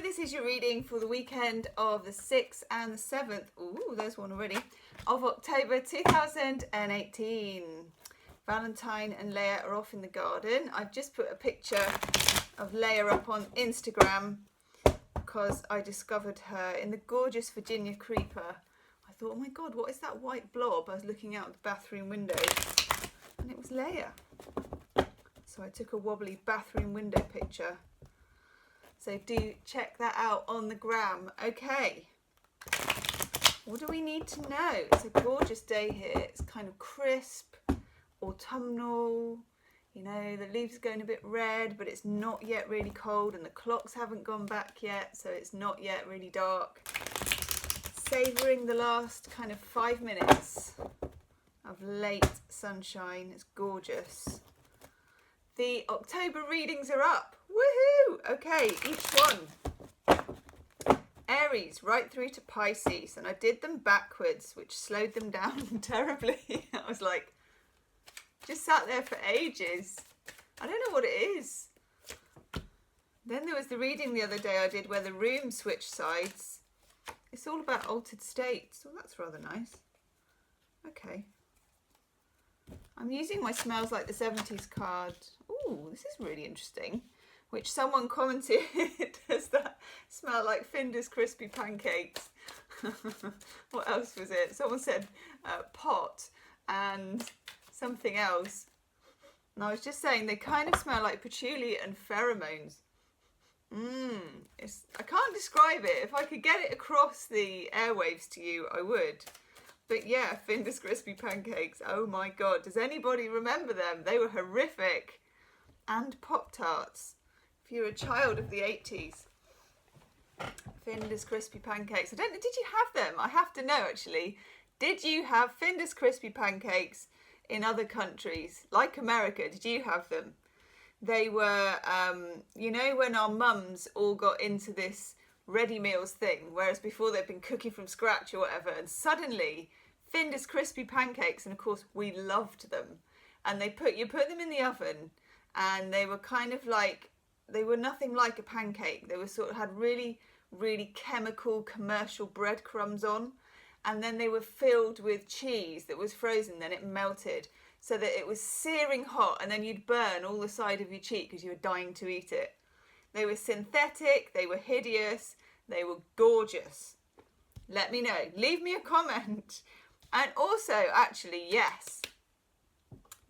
this is your reading for the weekend of the 6th and the 7th, ooh, there's one already, of October 2018. Valentine and Leia are off in the garden. I've just put a picture of Leia up on Instagram because I discovered her in the gorgeous Virginia creeper. I thought, oh my God, what is that white blob? I was looking out the bathroom window and it was Leia. So I took a wobbly bathroom window picture. So do check that out on the gram. Okay, what do we need to know? It's a gorgeous day here. It's kind of crisp, autumnal. You know, the leaves are going a bit red, but it's not yet really cold and the clocks haven't gone back yet, so it's not yet really dark. Savouring the last kind of 5 minutes of late sunshine. It's gorgeous. The October readings are up. Woohoo! Okay, each one. Aries right through to Pisces, and I did them backwards, which slowed them down terribly. I was like, just sat there for ages. I don't know what it is. Then there was the reading the other day I did where the room switched sides. It's all about altered states. Oh, that's rather nice. Okay. I'm using my Smells Like the 70s card. Ooh, this is really interesting. Which someone commented, does that smell like Finder's crispy pancakes? What else was it? Someone said pot and something else. And I was just saying they kind of smell like patchouli and pheromones. I can't describe it. If I could get it across the airwaves to you, I would. But yeah, Finder's crispy pancakes. Oh my God. Does anybody remember them? They were horrific. And Pop-Tarts. If you're a child of the 80s. Finder's crispy pancakes. I don't know, did you have them? I have to know actually. Did you have Finder's crispy pancakes in other countries? Like America, did you have them? They were, you know, when our mums all got into this ready meals thing, whereas before they'd been cooking from scratch or whatever, and suddenly Finder's crispy pancakes, and of course we loved them, and you put them in the oven, and they were kind of like, they were nothing like a pancake. They were sort of had really, really chemical commercial breadcrumbs on, and then they were filled with cheese that was frozen, then it melted so that it was searing hot, and then you'd burn all the side of your cheek because you were dying to eat it. They were synthetic, they were hideous, they were gorgeous. Let me know, leave me a comment. And also, actually, yes,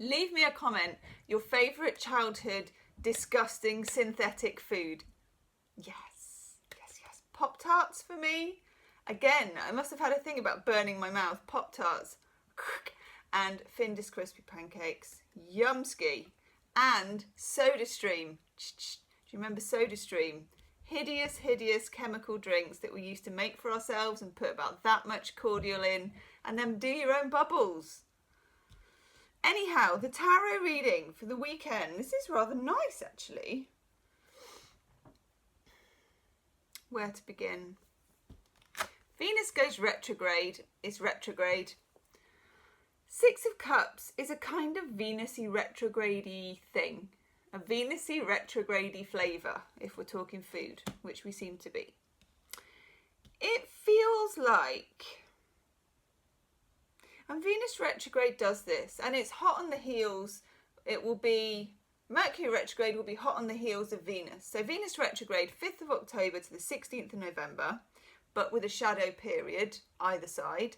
leave me a comment, your favourite childhood disgusting synthetic food. Yes. Pop-Tarts for me. Again, I must have had a thing about burning my mouth. Pop-Tarts and Finder's crispy pancakes. Yumski. And SodaStream. Do you remember SodaStream? Hideous chemical drinks that we used to make for ourselves and put about that much cordial in and then do your own bubbles. Anyhow, the tarot reading for the weekend. This is rather nice, actually. Where to begin? Venus goes retrograde. Is retrograde. Six of Cups is a kind of Venus-y retrograde-y thing. A Venus-y retrograde-y flavour, if we're talking food, which we seem to be. It feels like... And Venus retrograde does this, and it's hot on the heels. It will be, Mercury retrograde will be hot on the heels of Venus. So Venus retrograde, 5th of October to the 16th of November, but with a shadow period either side.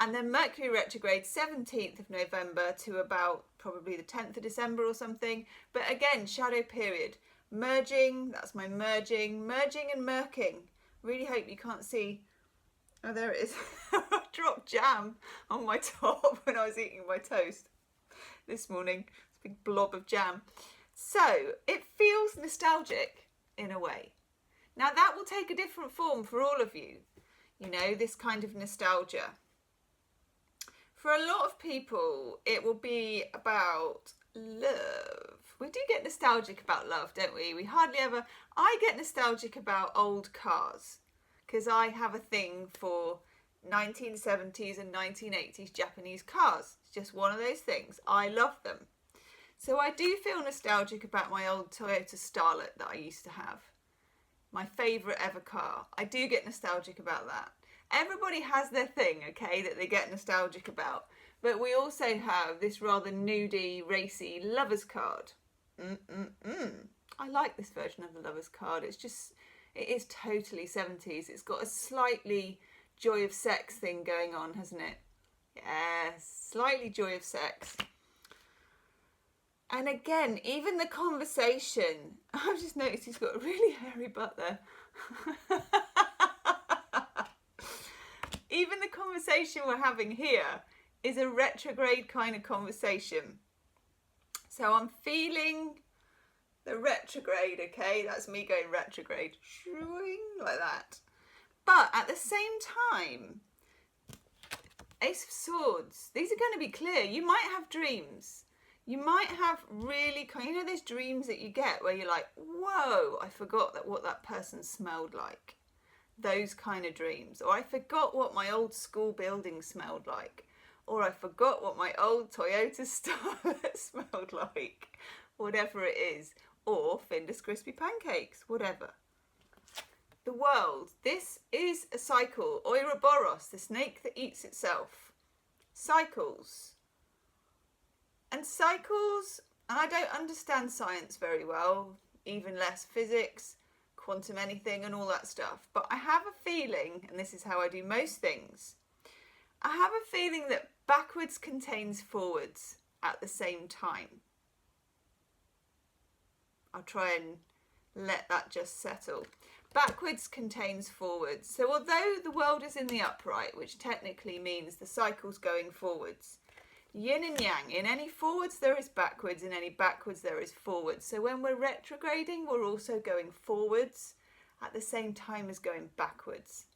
And then Mercury retrograde, 17th of November to about probably the 10th of December or something. But again, shadow period. Merging, that's my merging and murking. Really hope you can't see. Oh, there it is. I dropped jam on my top when I was eating my toast this morning. It's a big blob of jam. So it feels nostalgic in a way. Now that will take a different form for all of you. You know, this kind of nostalgia. For a lot of people, it will be about love. We do get nostalgic about love, don't we? We hardly ever... I get nostalgic about old cars because I have a thing for 1970s and 1980s Japanese cars. It's just one of those things. I love them. So I do feel nostalgic about my old Toyota Starlet that I used to have. My favourite ever car. I do get nostalgic about that. Everybody has their thing, okay, that they get nostalgic about. But we also have this rather nudie, racy lover's card. I like this version of the lover's card. It is totally 70s. It's got a slightly joy of sex thing going on, hasn't it? Yes, slightly joy of sex. And again, even the conversation, I've just noticed he's got a really hairy butt there. Even the conversation we're having here is a retrograde kind of conversation. So I'm feeling the retrograde, okay? That's me going retrograde, like that. But at the same time, Ace of Swords, these are going to be clear. You might have dreams. You might have really, you know, those dreams that you get where you're like, whoa, I forgot what that person smelled like. Those kind of dreams. Or I forgot what my old school building smelled like. Or I forgot what my old Toyota Starlet smelled like. Whatever it is. Or Findus Crispy Pancakes. Whatever. The world. This is a cycle. Ouroboros, the snake that eats itself. Cycles. And cycles, and I don't understand science very well, even less physics, quantum anything and all that stuff. But I have a feeling, and this is how I do most things, I have a feeling that backwards contains forwards at the same time. I'll try and let that just settle. Backwards contains forwards. So although the world is in the upright, which technically means the cycle's going forwards, yin and yang, in any forwards there is backwards, in any backwards there is forwards. So when we're retrograding, we're also going forwards at the same time as going backwards.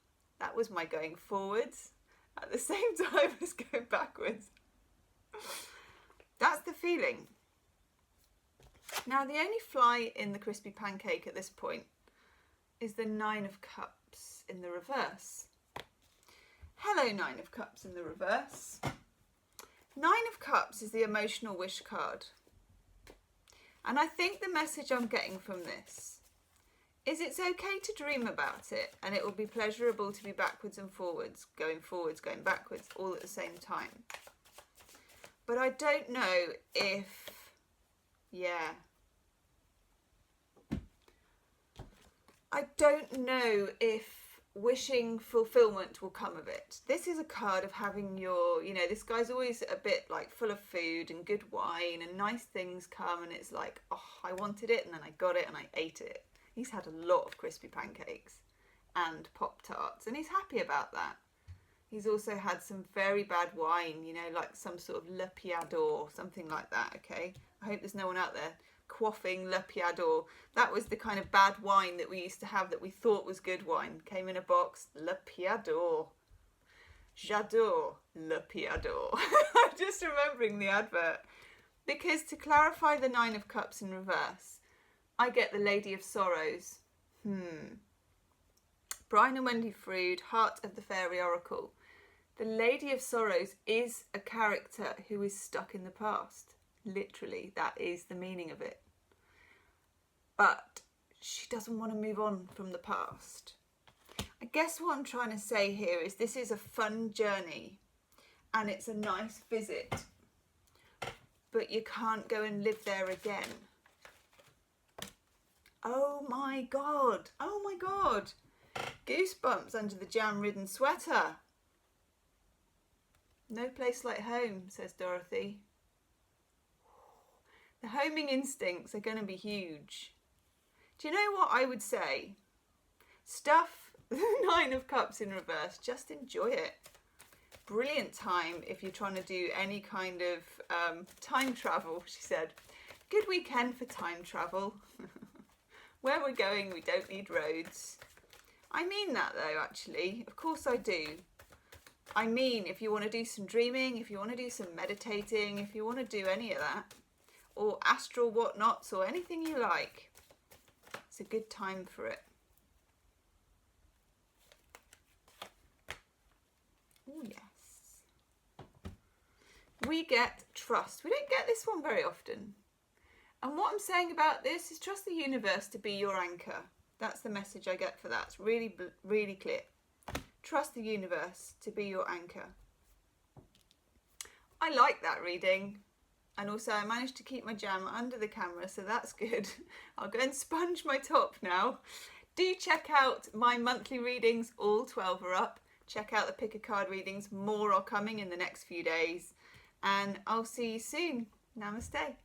That was my going forwards at the same time as going backwards. That's the feeling. Now the only fly in the crispy pancake at this point is the 9 of Cups in the reverse. Hello, 9 of Cups in the reverse. 9 of Cups is the emotional wish card. And I think the message I'm getting from this is it's okay to dream about it, and it will be pleasurable to be backwards and forwards, going backwards, all at the same time. But I don't know if, I don't know if wishing fulfillment will come of it. This is a card of having your, this guy's always a bit like full of food and good wine and nice things come, and it's like, oh, I wanted it and then I got it and I ate it. He's had a lot of crispy pancakes and Pop-Tarts and he's happy about that. He's also had some very bad wine, like some sort of Le Piador, something like that, okay? I hope there's no one out there quaffing Le Piador. That was the kind of bad wine that we used to have that we thought was good wine. Came in a box, Le Piador. J'adore Le Piador. I'm just remembering the advert. Because to clarify the 9 of Cups in reverse, I get the Lady of Sorrows. Brian and Wendy Frood, Heart of the Fairy Oracle. The Lady of Sorrows is a character who is stuck in the past. Literally, that is the meaning of it. But she doesn't want to move on from the past. I guess what I'm trying to say here is this is a fun journey and it's a nice visit, but you can't go and live there again. Oh my God. Oh my God. Goosebumps under the jam-ridden sweater. No place like home, says Dorothy. The homing instincts are going to be huge. Do you know what I would say? Stuff the 9 of Cups in reverse. Just enjoy it. Brilliant time if you're trying to do any kind of time travel, she said. Good weekend for time travel. Where we're going, we don't need roads. I mean that though, actually. Of course I do. I mean, if you want to do some dreaming, if you want to do some meditating, if you want to do any of that, or astral whatnots, or anything you like, it's a good time for it. Oh yes. We get trust. We don't get this one very often. And what I'm saying about this is trust the universe to be your anchor. That's the message I get for that. It's really, really clear. Trust the universe to be your anchor. I like that reading. And also I managed to keep my jam under the camera, so that's good. I'll go and sponge my top now. Do check out my monthly readings, all 12 are up. Check out the pick a card readings, more are coming in the next few days. And I'll see you soon. Namaste.